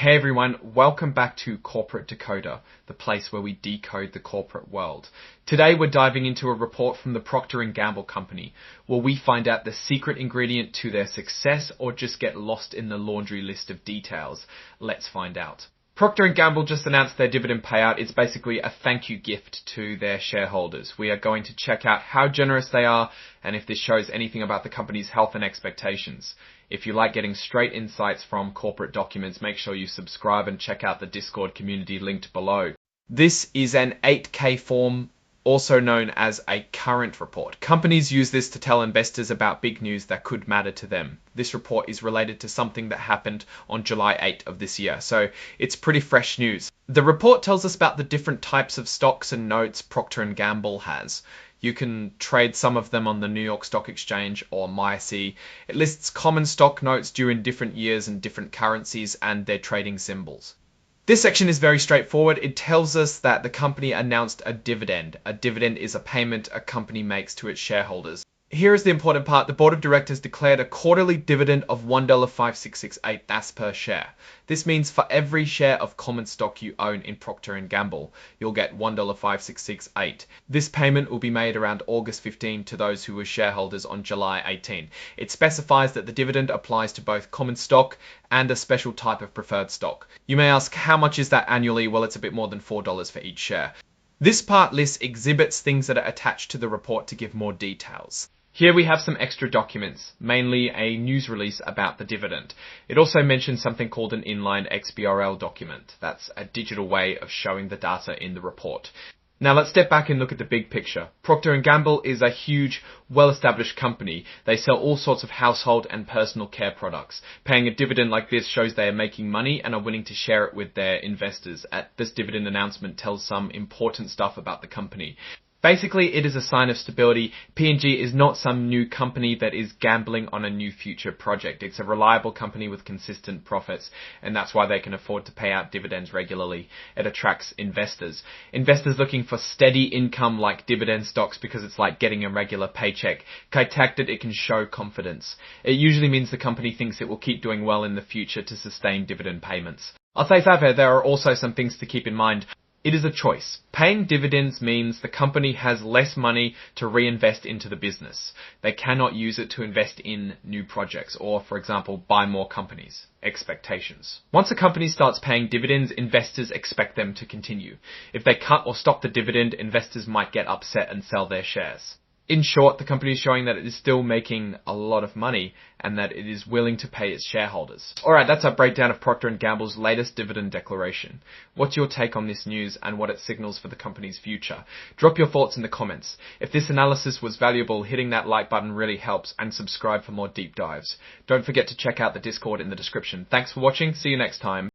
Hey everyone, welcome back to Corporate Decoder, the place where we decode the corporate world. Today we're diving into a report from the Procter & Gamble company, where we find out the secret ingredient to their success or just get lost in the laundry list of details. Let's find out. Procter & Gamble just announced their dividend payout. It's basically a thank you gift to their shareholders. We are going to check out how generous they are and if this shows anything about the company's health and expectations. If you like getting straight insights from corporate documents, make sure you subscribe and check out the Discord community linked below. This is an 8K form, also known as a current report. Companies use this to tell investors about big news that could matter to them. This report is related to something that happened on July 8th of this year, so it's pretty fresh news. The report tells us about the different types of stocks and notes Procter & Gamble has. You can trade some of them on the New York Stock Exchange or MYSE. It lists common stock notes due in different years and different currencies and their trading symbols. This section is very straightforward. It tells us that the company announced a dividend. A dividend is a payment a company makes to its shareholders. Here is the important part. The board of directors declared a quarterly dividend of $1.5668, that's per share. This means for every share of common stock you own in Procter & Gamble, you'll get $1.5668. This payment will be made around August 15 to those who were shareholders on July 18. It specifies that the dividend applies to both common stock and a special type of preferred stock. You may ask, how much is that annually? Well, it's a bit more than $4 for each share. This part lists exhibits, things that are attached to the report to give more details. Here we have some extra documents, mainly a news release about the dividend. It also mentions something called an inline XBRL document. That's a digital way of showing the data in the report. Now let's step back and look at the big picture. Procter & Gamble is a huge, well-established company. They sell all sorts of household and personal care products. Paying a dividend like this shows they are making money and are willing to share it with their investors. This dividend announcement tells some important stuff about the company. Basically, it is a sign of stability. P&G is not some new company that is gambling on a new future project. It's a reliable company with consistent profits, and that's why they can afford to pay out dividends regularly. It attracts investors. Investors looking for steady income like dividend stocks because it's like getting a regular paycheck. That it can show confidence. It usually means the company thinks it will keep doing well in the future to sustain dividend payments. I'll say that there are also some things to keep in mind. It is a choice. Paying dividends means the company has less money to reinvest into the business. They cannot use it to invest in new projects or, for example, buy more companies. Expectations. Once a company starts paying dividends, investors expect them to continue. If they cut or stop the dividend, investors might get upset and sell their shares. In short, the company is showing that it is still making a lot of money and that it is willing to pay its shareholders. Alright, that's our breakdown of Procter & Gamble's latest dividend declaration. What's your take on this news and what it signals for the company's future? Drop your thoughts in the comments. If this analysis was valuable, hitting that like button really helps, and subscribe for more deep dives. Don't forget to check out the Discord in the description. Thanks for watching. See you next time.